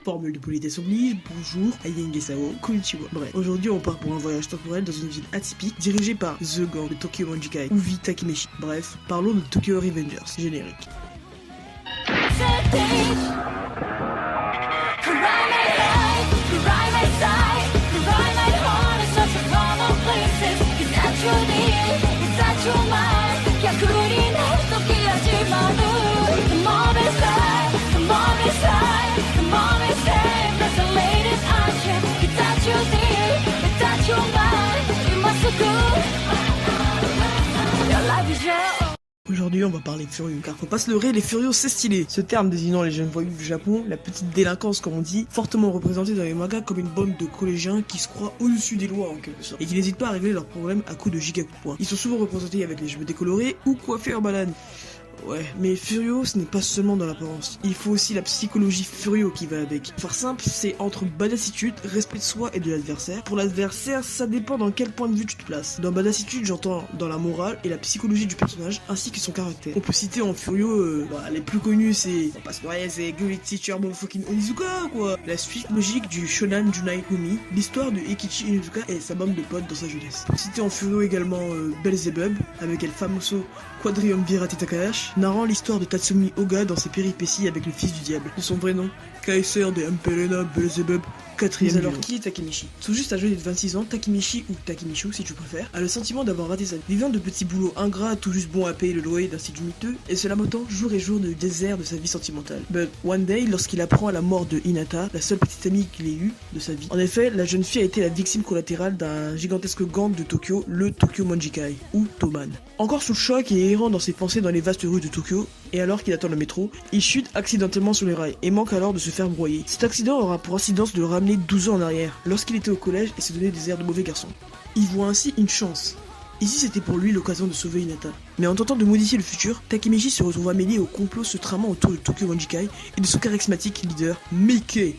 Formule de politesse oblige, bonjour, Ayengesao, konnichiwa. Bref, aujourd'hui on part pour un voyage temporel dans une ville atypique dirigée par The Gang de Tokyo Manjikai, ou V Takemeshi. Bref, parlons de Tokyo Revengers, générique. Aujourd'hui, on va parler furieux, car faut pas se leurrer, les furieux c'est stylé. Ce terme désignant les jeunes voyous du Japon, la petite délinquance comme on dit, fortement représentée dans les mangas comme une bande de collégiens qui se croient au-dessus des lois en quelque sorte, et qui n'hésitent pas à régler leurs problèmes à coups de giga coups de poing. Ils sont souvent représentés avec les cheveux décolorés ou coiffés en banane. Ouais, mais Furio, ce n'est pas seulement dans l'apparence. Il faut aussi la psychologie Furio qui va avec. Pour faire simple, c'est entre badassitude, respect de soi et de l'adversaire. Pour l'adversaire, ça dépend dans quel point de vue tu te places. Dans badassitude, j'entends dans la morale et la psychologie du personnage, ainsi que son caractère. On peut citer en Furio, les plus connus, c'est... On passe ouais, c'est Good Teacher Motherfucking Onizuka, quoi. La suite logique du Shonan Junai Umi, l'histoire de Eikichi Onizuka et sa bande de potes dans sa jeunesse. Pour citer en Furio également Belzebub, avec El Famoso Quadriumvirate Takahashi, narrant l'histoire de Tatsumi Oga dans ses péripéties avec le fils du diable, de son vrai nom, Kaiser de Impelena Belzebub, 4ème. Alors qui est Takemeshi? Tout juste âgé de 26 ans, Takemeshi ou Takemishu si tu préfères, a le sentiment d'avoir raté sa vie. Vivant de petits boulots ingrats, tout juste bon à payer le loyer d'institut miteux, et se lamentant jour et jour du désert de sa vie sentimentale. But one day, lorsqu'il apprend à la mort de Hinata, la seule petite amie qu'il ait eue de sa vie. En effet, la jeune fille a été la victime collatérale d'un gigantesque gang de Tokyo, le Tokyo Manjikai, ou Toman. Encore sous le choc et errant dans ses pensées dans les vastes rues de Tokyo, et alors qu'il attend le métro, il chute accidentellement sur les rails et manque alors de se faire broyer. Cet accident aura pour incidence de le ramener 12 ans en arrière, lorsqu'il était au collège et se donnait des airs de mauvais garçon. Il voit ainsi une chance. Ici c'était pour lui l'occasion de sauver Hinata. Mais en tentant de modifier le futur, Takemeshi se retrouva mêlé au complot se tramant autour de Tokyo Manjikai et de son charismatique leader, Mickey,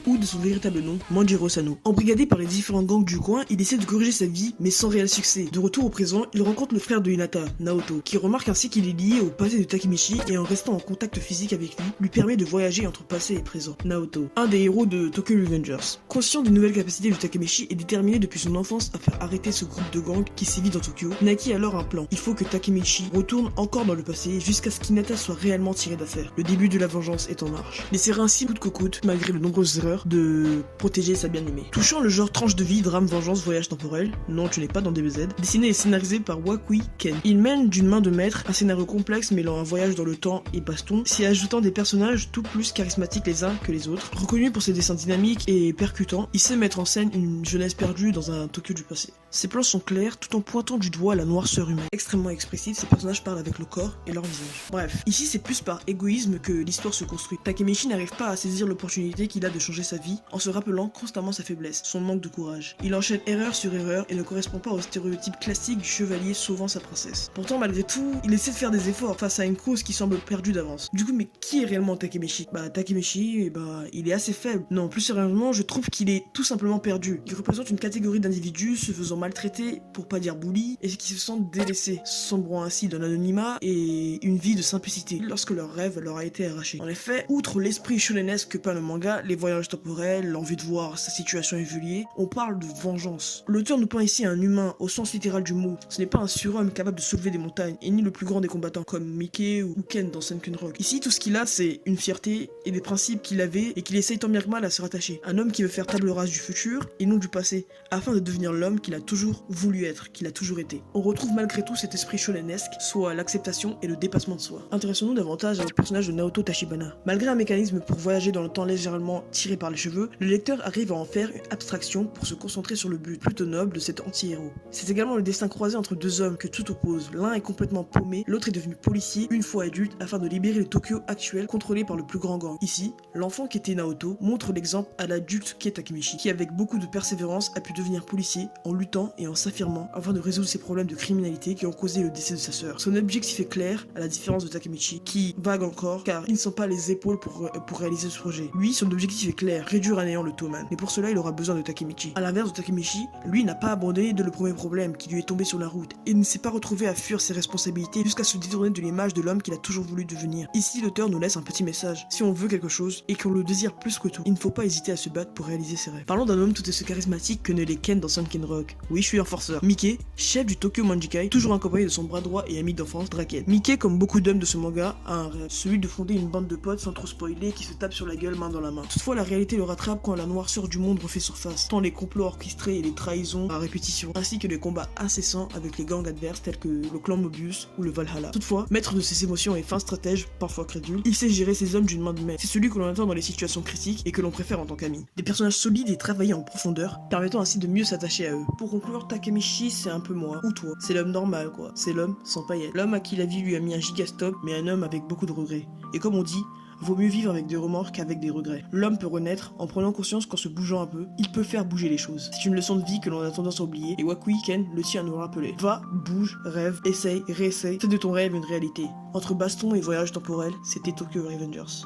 ou de son véritable nom, Manjiro Sano. Embrigadé par les différents gangs du coin, il essaie de corriger sa vie, mais sans réel succès. De retour au présent, il rencontre le frère de Hinata, Naoto, qui remarque ainsi qu'il est lié au passé de Takemeshi et en restant en contact physique avec lui permet de voyager entre passé et présent. Naoto, un des héros de Tokyo Revengers. Conscient des nouvelles capacités de Takemeshi et déterminé depuis son enfance à faire arrêter ce groupe de gangs qui sévit dans Tokyo, naquit alors un plan. Il faut que Takemeshi retourne encore dans le passé jusqu'à ce qu'Hinata soit réellement tiré d'affaire. Le début de la vengeance est en marche. Il essaiera ainsi coûte que coûte, malgré de nombreuses erreurs, de protéger sa bien-aimée. Touchant le genre tranche de vie, drame, vengeance, voyage temporel, non tu n'es pas dans DBZ, dessiné et scénarisé par Wakui Ken. Il mène d'une main de maître un scénario complexe mêlant un voyage dans le temps et baston, s'y ajoutant des personnages tout plus charismatiques les uns que les autres. Reconnu pour ses dessins dynamiques et percutants, il sait mettre en scène une jeunesse perdue dans un Tokyo du passé. Ses plans sont clairs tout en pointant du doigt la noirceur humaine. Extrêmement expressif, ces personnages parlent avec le corps et leur visage. Bref, ici c'est plus par égoïsme que l'histoire se construit. Takemeshi n'arrive pas à saisir l'opportunité qu'il a de changer sa vie en se rappelant constamment sa faiblesse, son manque de courage. Il enchaîne erreur sur erreur et ne correspond pas au stéréotype classique du chevalier sauvant sa princesse. Pourtant malgré tout, il essaie de faire des efforts face à une cause qui semble perdue d'avance. Du coup mais qui est réellement Takemeshi? Takemeshi, il est assez faible. Non, plus sérieusement, je trouve qu'il est tout simplement perdu. Il représente une catégorie d'individus se faisant maltraiter, pour pas dire bully, et qui se sentent délaissés, sombrant ainsi dans l'anonymat et une vie de simplicité lorsque leur rêve leur a été arraché. En effet, outre l'esprit shonenesque que peint le manga, les voyages temporels, l'envie de voir sa situation évoluer, on parle de vengeance. L'auteur nous peint ici un humain au sens littéral du mot. Ce n'est pas un surhomme capable de soulever des montagnes, et ni le plus grand des combattants comme Mickey ou Ken dans Sunken Rock. Ici, tout ce qu'il a, c'est une fierté et des principes qu'il avait et qu'il essaye tant bien que mal à se rattacher. Un homme qui veut faire table rase du futur et non du passé, afin de devenir l'homme qu'il a toujours voulu être, qu'il a toujours été. On retrouve malgré tout cet esprit shonenesque, soit l'acceptation et le dépassement de soi. Intéressons-nous davantage au personnage de Naoto Tachibana. Malgré un mécanisme pour voyager dans le temps légèrement tiré par les cheveux, le lecteur arrive à en faire une abstraction pour se concentrer sur le but plutôt noble de cet anti-héros. C'est également le destin croisé entre deux hommes que tout oppose. L'un est complètement paumé, l'autre est devenu policier une fois adulte afin de libérer le Tokyo actuel contrôlé par le plus grand gang. Ici, l'enfant qui était Naoto montre l'exemple à l'adulte qui est Takemeshi, qui avec beaucoup de persévérance a pu devenir policier en luttant et en s'affirmant afin de résoudre ses problèmes de criminalité qui ont causé le décès de sa sœur. Son objectif est clair, à la différence de Takemichi, qui vague encore car il ne sent pas les épaules pour réaliser ce projet. Lui, son objectif est clair, réduire à néant le Toman. Mais pour cela, il aura besoin de Takemichi. À l'inverse de Takemichi, lui n'a pas abandonné dès le premier problème qui lui est tombé sur la route et ne s'est pas retrouvé à fuir ses responsabilités jusqu'à se détourner de l'image de l'homme qu'il a toujours voulu devenir. Ici, l'auteur nous laisse un petit message. Si on veut quelque chose et qu'on le désire plus que tout, il ne faut pas hésiter à se battre pour réaliser ses rêves. Parlons d'un homme tout aussi charismatique que ne l'est Ken dans Sunken Rock. Oui, je suis un forceur. Mickey, chef du Tokyo Manjikai, toujours accompagné de son bras droit et ami d'enfance, Draken. Mickey, comme beaucoup d'hommes de ce manga, a un rêve, celui de fonder une bande de potes sans trop spoiler qui se tapent sur la gueule main dans la main. Toutefois, la réalité le rattrape quand la noirceur du monde refait surface, tant les complots orchestrés et les trahisons à répétition, ainsi que les combats incessants avec les gangs adverses tels que le clan Mobius ou le Valhalla. Toutefois, maître de ses émotions et fin stratège, parfois crédule, il sait gérer ses hommes d'une main de maître. C'est celui que l'on attend dans les situations critiques et que l'on préfère en tant qu'ami. Des personnages solides et travaillés en profondeur, permettant ainsi de mieux s'attacher à eux. Pour conclure, Takemichi, c'est un peu moi, ou toi. C'est l'homme normal, quoi. C'est l'homme sans paillettes. L'homme à qui la vie lui a mis un gigastop, mais un homme avec beaucoup de regrets. Et comme on dit, vaut mieux vivre avec des remords qu'avec des regrets. L'homme peut renaître en prenant conscience qu'en se bougeant un peu, il peut faire bouger les choses. C'est une leçon de vie que l'on a tendance à oublier, et Wakui Ken le tient à nous rappeler. Va, bouge, rêve, essaye, réessaye, fais de ton rêve une réalité. Entre baston et voyage temporel, c'était Tokyo Revengers.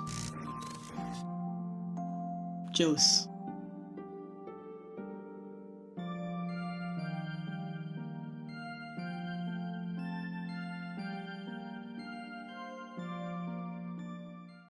Chaos.